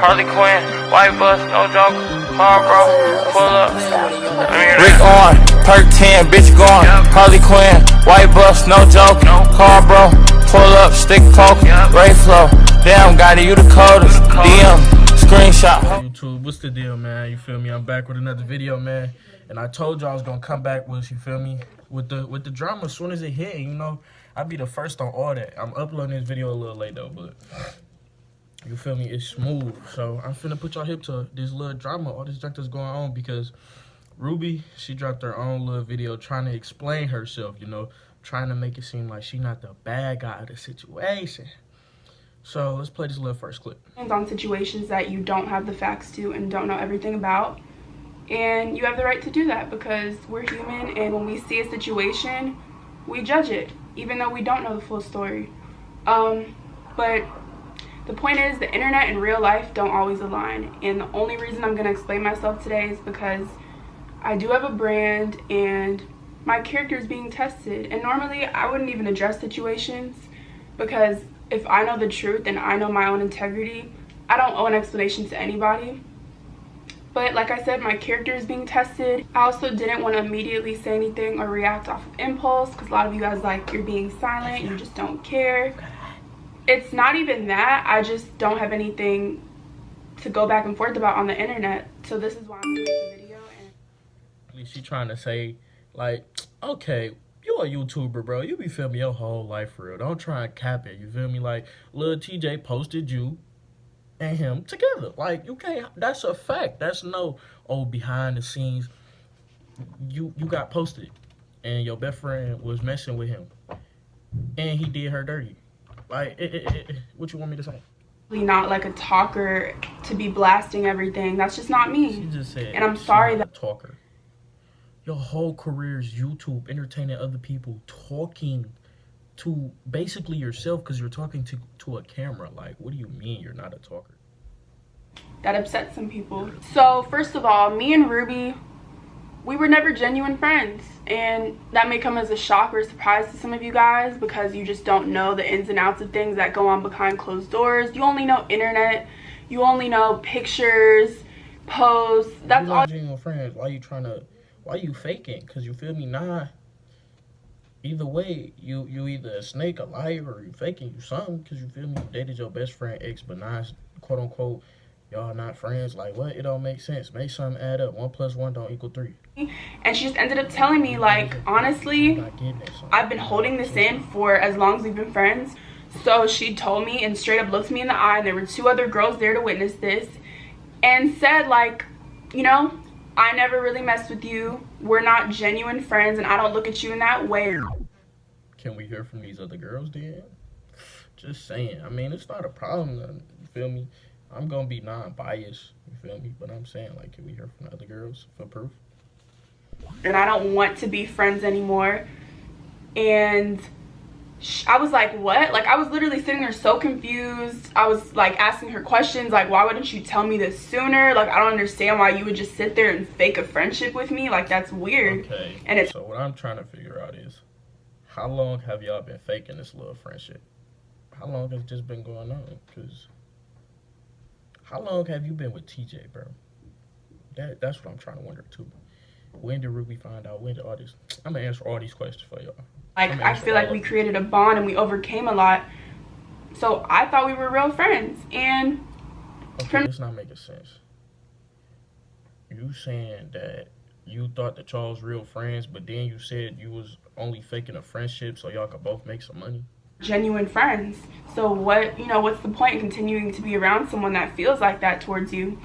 Harley Quinn, white bus, no joke. Car, bro, pull up. Rick on, perk 10, bitch gone. Harley Quinn, white bus, no joke. Car, bro, pull up, stick poke, Ray flow. Damn, got it, you the coldest. DM, screenshot. YouTube, what's the deal, man? You feel me? I'm back with another video, man. And I told you I was gonna come back with, you feel me, with the drama as soon as it hit. You know, I'll be the first on all that. I'm uploading this video a little late though, but you feel me? It's smooth. So I'm finna put y'all hip to this little drama, all this junk that's going on, because Rubi, she dropped her own little video trying to explain herself, you know, trying to make it seem like she not the bad guy of the situation. So let's play this little first clip. On situations that you don't have the facts to and don't know everything about. And you have the right to do that because we're human, and when we see a situation, we judge it, even though we don't know the full story. But the point is, the internet and real life don't always align. And the only reason I'm going to explain myself today is because I do have a brand and my character is being tested. And normally I wouldn't even address situations because if I know the truth and I know my own integrity, I don't owe an explanation to anybody. But like I said, my character is being tested. I also didn't want to immediately say anything or react off of impulse because a lot of you guys like, you're being silent, you just don't care. It's not even that. I just don't have anything to go back and forth about on the internet. So this is why I'm doing the video. And she trying to say, like, okay, you a YouTuber, bro. You be filming your whole life for real. Don't try and cap it. You feel me? Like, Lil TJ posted you and him together. Like, you can't, that's a fact. That's no, oh, behind the scenes. You got posted and your best friend was messing with him and he did her dirty. Like, what you want me to say? Not like a talker to be blasting everything. That's just not me. She just said, and I'm sorry that talker. Your whole career is YouTube, entertaining other people, talking to basically yourself because you're talking to a camera. Like, what do you mean you're not a talker? That upsets some people. So first of all, me and Rubi, we were never genuine friends, and that may come as a shock or a surprise to some of you guys because you just don't know the ins and outs of things that go on behind closed doors. You only know internet, you only know pictures, posts. That's all. Genuine friends. Why you faking? Because you feel me? Nah. Either way, you either a snake, a liar, or you faking, you something. Because you feel me? You dated your best friend ex, but now it's quote unquote y'all not friends. Like, what? It don't make sense. Make something add up. 1 + 1 don't equal 3. And she just ended up telling me, like, honestly, I've been holding this in for as long as we've been friends. So she told me and straight up looked me in the eye, and there were 2 other girls there to witness this, and said, like, you know, I never really messed with you. We're not genuine friends, and I don't look at you in that way. Can we hear from these other girls then? Just saying. I mean, it's not a problem. You feel me? I'm going to be non-biased. You feel me? But I'm saying, like, can we hear from the other girls for proof? And I don't want to be friends anymore. And I was like, what? Like, I was literally sitting there so confused. I was like asking her questions like, why wouldn't you tell me this sooner? Like, I don't understand why you would just sit there and fake a friendship with me. Like, that's weird. Okay. And it's so what I'm trying to figure out is, how long have y'all been faking this little friendship? How long has this been going on? Because how long have you been with TJ, bro? That's what I'm trying to wonder too. When did Rubi find out? When did all this? I'm gonna answer all these questions for y'all. Like, I feel like we created a bond and we overcame a lot. So I thought we were real friends. And okay, it's not making sense. You saying that you thought that y'all was real friends, but then you said you was only faking a friendship so y'all could both make some money? Genuine friends. So what, you know, what's the point in continuing to be around someone that feels like that towards you?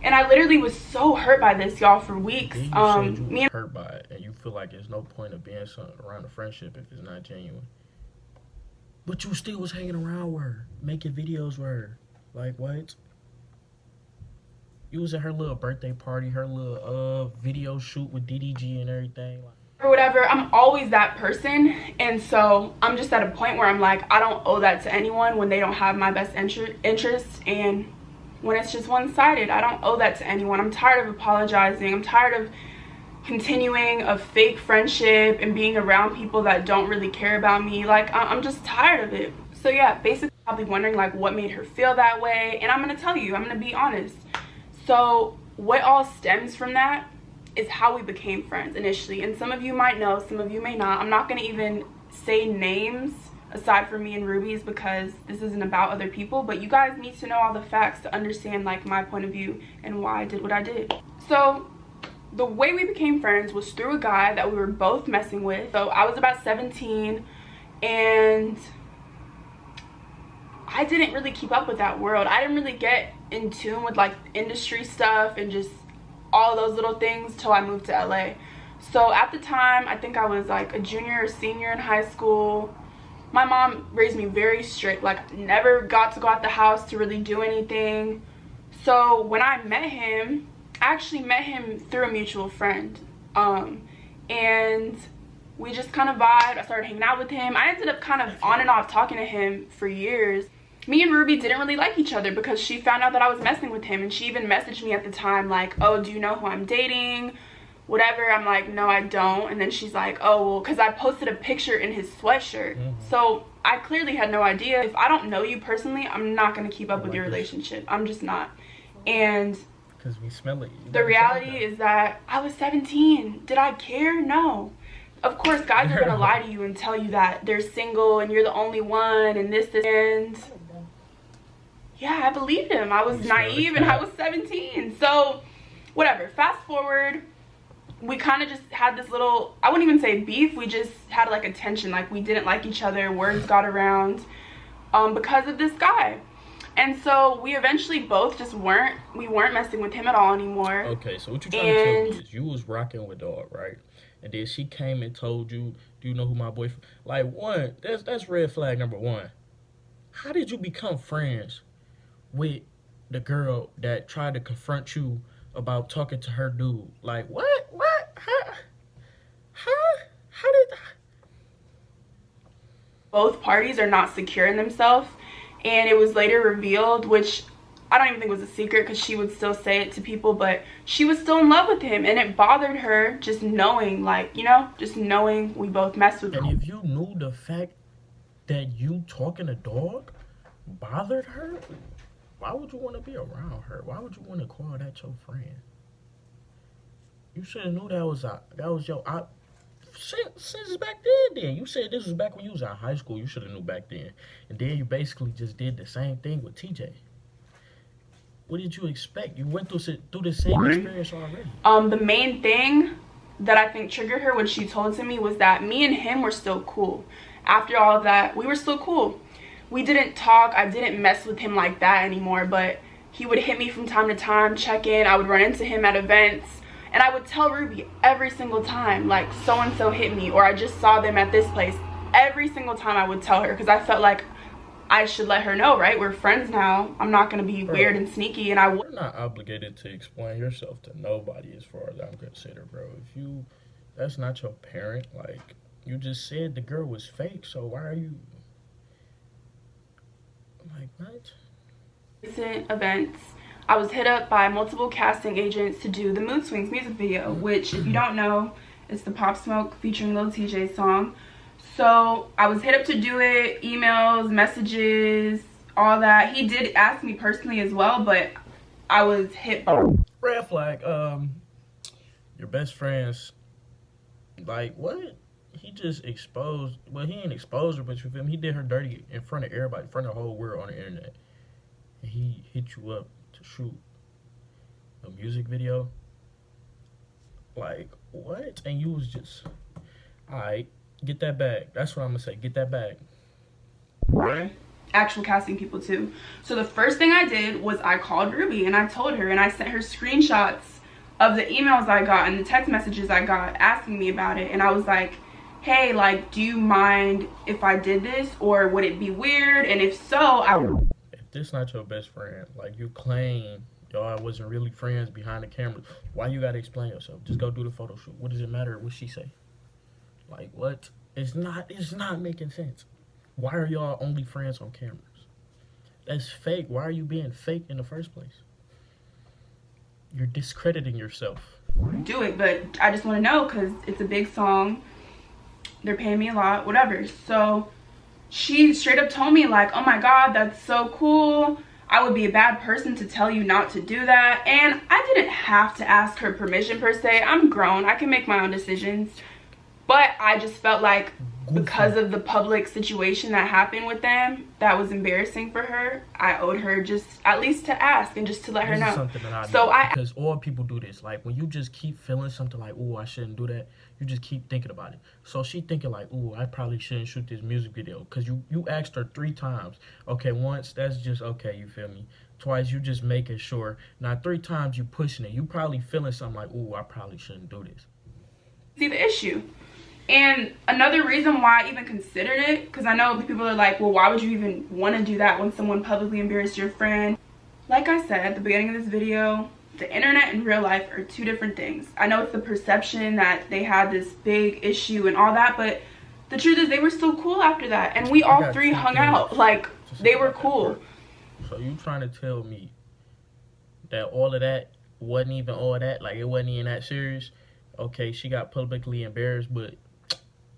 And I literally was so hurt by this, y'all, for weeks. You said you was hurt by it, and you feel like there's no point of being around a friendship if it's not genuine. But you still was hanging around with her, making videos with her. Like, what? You was at her little birthday party, her little video shoot with DDG and everything. Or whatever. I'm always that person. And so I'm just at a point where I'm like, I don't owe that to anyone when they don't have my best interest. And when it's just one-sided, I don't owe that to anyone. I'm tired of apologizing. I'm tired of continuing a fake friendship and being around people that don't really care about me. Like, I'm just tired of it. So yeah, basically Probably wondering like what made her feel that way, and I'm gonna tell you, I'm gonna be honest. So what all stems from that is how we became friends initially, and some of you might know, some of you may not. I'm not gonna even say names aside from me and Ruby's because this isn't about other people, but you guys need to know all the facts to understand like my point of view and why I did what I did. So the way we became friends was through a guy that we were both messing with. So I was about 17 and I didn't really keep up with that world. I didn't really get in tune with like industry stuff and just all those little things till I moved to LA. So at the time, I think I was like a junior or senior in high school. My mom raised me very strict, like never got to go out the house to really do anything. So when I met him, I actually met him through a mutual friend. And we just kind of vibed. I started hanging out with him. I ended up kind of on and off talking to him for years. Me and Ruby didn't really like each other because she found out that I was messing with him, and she even messaged me at the time like, oh, do you know who I'm dating? Whatever. I'm like, no, I don't. And then she's like, oh, well, because I posted a picture in his sweatshirt. So I clearly had no idea. If I don't know you personally, I'm not going to keep up with your relationship. I'm just not. And because we smell it. The reality is that I was 17. Did I care? No. Of course, guys are going to lie to you and tell you that they're single and you're the only one and this. And yeah, I believed him. I was naive and I was 17. So whatever. Fast forward, we kind of just had this little, I wouldn't even say beef. We just had like a tension. Like we didn't like each other. Words got around because of this guy. And so we eventually both just weren't messing with him at all anymore. Okay, so what you trying to tell me is you was rocking with dog, right? And then she came and told you, do you know who my boyfriend? Like, one, that's red flag number one. How did you become friends with the girl that tried to confront you about talking to her dude? Like, what? How did that? Both parties are not secure in themselves. And it was later revealed, which I don't even think was a secret because she would still say it to people, but she was still in love with him. And it bothered her just knowing, like, you know, just knowing we both messed with him. And if you knew the fact that you talking to dog bothered her, why would you want to be around her? Why would you want to call that your friend? You should have knew that was your... Since back then, you said this was back when you was in high school. You should have knew back then. And then you basically just did the same thing with TJ. What did you expect? You went through the same experience already. The main thing that I think triggered her when she told to me was that me and him were still cool. After all of that, we were still cool. We didn't talk. I didn't mess with him like that anymore, but he would hit me from time to time, check in. I would run into him at events. And I would tell Ruby every single time, like, so-and-so hit me, or I just saw them at this place. Every single time I would tell her because I felt like I should let her know, right? We're friends now. I'm not going to be weird and sneaky. And You're not obligated to explain yourself to nobody as far as I'm considered, bro. That's not your parent. Like, you just said the girl was fake, so why are you... Like, what? Recent events. I was hit up by multiple casting agents to do the Mood Swings music video, which, if you don't know, it's the Pop Smoke featuring Lil TJ song. So I was hit up to do it, emails, messages, all that. He did ask me personally as well, but I was hit. Red flag. Your best friends, like, what? He just exposed, well, he ain't exposed her, but you feel me? He did her dirty in front of everybody, in front of the whole world on the internet. And he hit you up to shoot a music video. Like, what? And you was just, alright, get that bag. That's what I'm gonna say, get that bag. Actual casting people too. So the first thing I did was I called Ruby and I told her, and I sent her screenshots of the emails I got and the text messages I got asking me about it. And I was like, hey, like, do you mind if I did this, or would it be weird? And if so, I would. If this not your best friend, like you claim y'all wasn't really friends behind the camera, why you gotta explain yourself? Just go do the photo shoot. What does it matter what she say? Like, what? It's not making sense. Why are y'all only friends on cameras? That's fake. Why are you being fake in the first place? You're discrediting yourself. Do it, but I just want to know because it's a big song. They're paying me a lot, whatever. So she straight up told me like, oh my God, that's so cool. I would be a bad person to tell you not to do that. And I didn't have to ask her permission per se. I'm grown, I can make my own decisions. But I just felt like because of the public situation that happened with them, that was embarrassing for her. I owed her just at least to ask and just to let her know. Something that I So because all people do this. Like when you just keep feeling something like, oh, I shouldn't do that, you just keep thinking about it. So she thinking like, oh, I probably shouldn't shoot this music video, because you asked her 3 times. Okay, once, that's just okay, you feel me? Twice, you just making sure. Now 3 times, you pushing it. You probably feeling something like, oh, I probably shouldn't do this. See the issue. And another reason why I even considered it, because I know people are like, well, why would you even want to do that when someone publicly embarrassed your friend? Like I said at the beginning of this video, the internet and real life are 2 different things. I know it's the perception that they had this big issue and all that, but the truth is they were still cool after that. And we all 3 hung out. Like, they were cool. So you trying to tell me that all of that wasn't even all that? Like, it wasn't even that serious? Okay, she got publicly embarrassed, but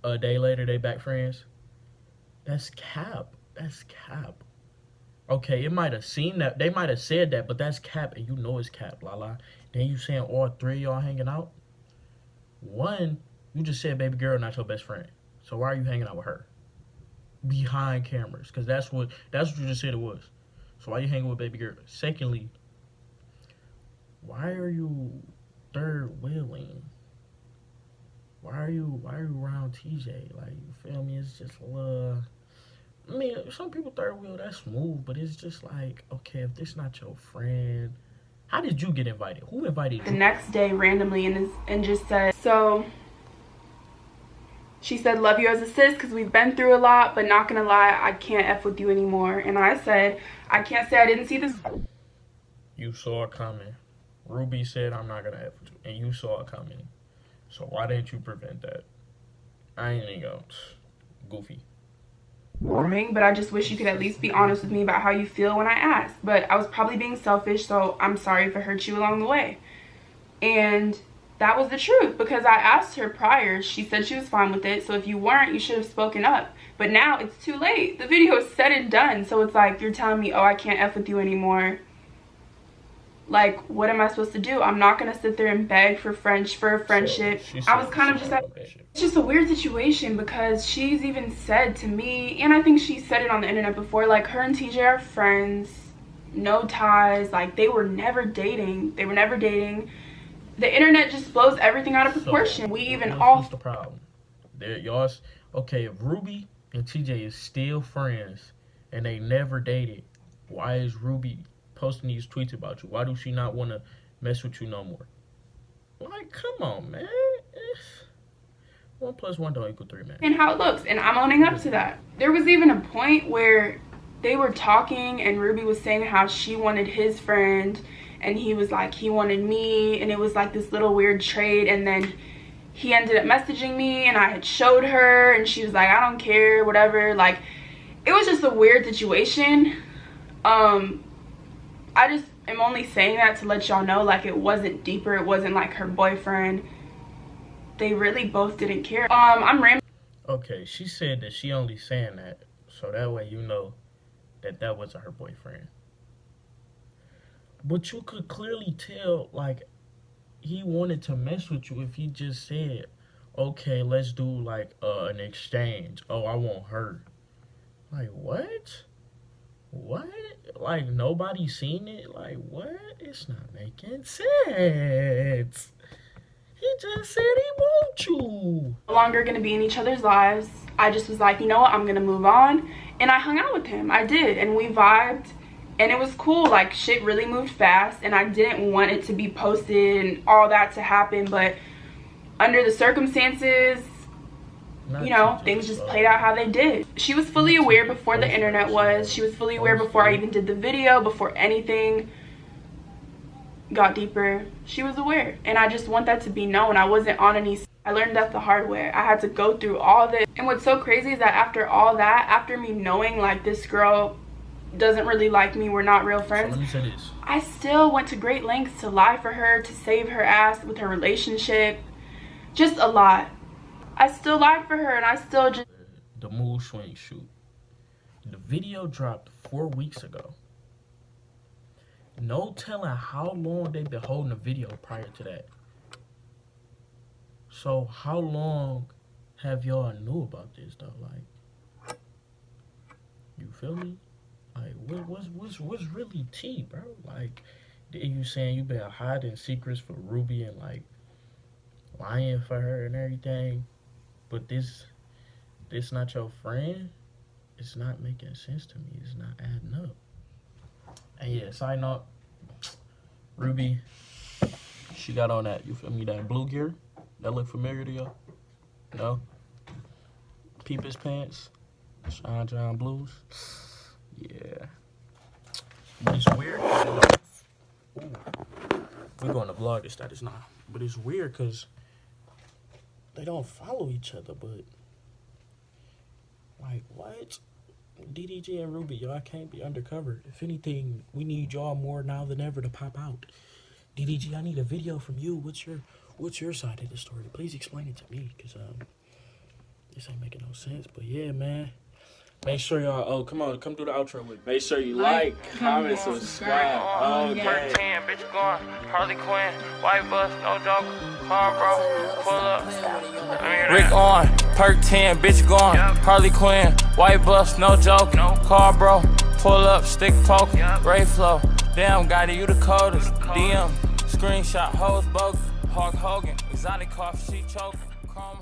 a day later they back friends? That's cap. That's cap. Okay, it might have seemed that, they might have said that, but that's cap, and you know it's cap, Lala. Then you saying all 3 of y'all hanging out? One, you just said baby girl not your best friend. So why are you hanging out with her? Behind cameras, because that's what you just said it was. So why are you hanging with baby girl? Secondly, why are you third wheeling? Why are you around TJ? Like, you feel me? It's just a little, I mean, some people third wheel, that's smooth, but it's just like, okay, if this not your friend, how did you get invited? Who invited you? The next day, randomly, and just said, so she said, love you as a sis, because we've been through a lot, but not gonna lie, I can't F with you anymore. And I said, I can't say I didn't see this. You saw it coming. Ruby said, I'm not gonna F with you, and you saw it coming. So why didn't you prevent that? I ain't even go goofy. But I just wish you could at least be honest with me about how you feel when I asked. But I was probably being selfish, so I'm sorry if it hurt you along the way. And that was the truth, because I asked her prior. She said she was fine with it, so if you weren't, you should have spoken up. But now it's too late. The video is said and done, so it's like you're telling me, oh, I can't F with you anymore. Like, what am I supposed to do? I'm not gonna sit there and beg for a friendship. I was kind of just like, it's just a weird situation, because she's even said to me, and I think she said it on the internet before, like, her and TJ are friends, no ties, like, they were never dating. The internet just blows everything out of proportion. So, we even all. What's the problem? Y'all, okay, if Ruby and TJ is still friends and they never dated, why is Ruby posting these tweets about you? Why do she not want to mess with you no more? Like, come on, man. 1 + 1 don't equal 3, man. And how it looks, and I'm owning up to that. There was even a point where they were talking and Ruby was saying how she wanted his friend and he was like, he wanted me, and it was like this little weird trade. And then he ended up messaging me and I had showed her and she was like, I don't care, whatever. Like, it was just a weird situation. I just am only saying that to let y'all know, like, it wasn't deeper. It wasn't like her boyfriend. They really both didn't care. I'm rambling. Okay, she said that she only saying that so that way you know that that wasn't her boyfriend. But you could clearly tell, like, he wanted to mess with you if he just said, okay, let's do, like, an exchange. Oh, I want her. Like, what? What? Like, nobody seen it? Like, what? It's not making sense. He just said he wants you. No longer gonna be in each other's lives. I just was like, you know what, I'm gonna move on. And I hung out with him. I did, and we vibed. And it was cool. Like, shit really moved fast, and I didn't want it to be posted and all that to happen, but under the circumstances, you know, things just played out how they did. She was fully aware before the internet was. She was fully aware before I even did the video, before anything got deeper. She was aware, and I just want that to be known. I wasn't on any. I learned that the hard way. I had to go through all this. And what's so crazy is that after all that, after me knowing, like, this girl doesn't really like me, we're not real friends, So let me say this. I still went to great lengths to lie for her, to save her ass with her relationship. Just a lot. I still lied for her, and I still just... The mood swing shoot. The video dropped 4 weeks ago. No telling how long they've been holding the video prior to that. So how long have y'all knew about this though? Like, you feel me? Like, what's really tea, bro? Like, you saying you been hiding secrets for Rubi and like lying for her and everything, but this not your friend? It's not making sense to me. It's not adding up. And yeah, side note, Rubi, she got on that, you feel me, that blue gear. That look familiar to y'all? No? Peepers pants, Sean John blues. Yeah. But it's weird. We're going to vlog this status now. But it's weird because they don't follow each other, but like, what? DDG and Rubi, y'all can't be undercover. If anything, we need y'all more now than ever to pop out. DDG, I need a video from you. What's your side of the story? Please explain it to me, because this ain't making no sense. But yeah, man. Make sure y'all, come do the outro with me. Make sure you like, comment, subscribe. Oh, yeah. 13, bitch gone, Harley Quinn, white bus, no joke, car bro, pull up. Rick on, perk 10, bitch gone, Harley Quinn, white bus, no joke, car bro, pull up, stick poke, Ray flow, damn, got it, you the coldest, DM, screenshot, hoes bogus, Hulk Hogan, exotic cough, she choke, chrome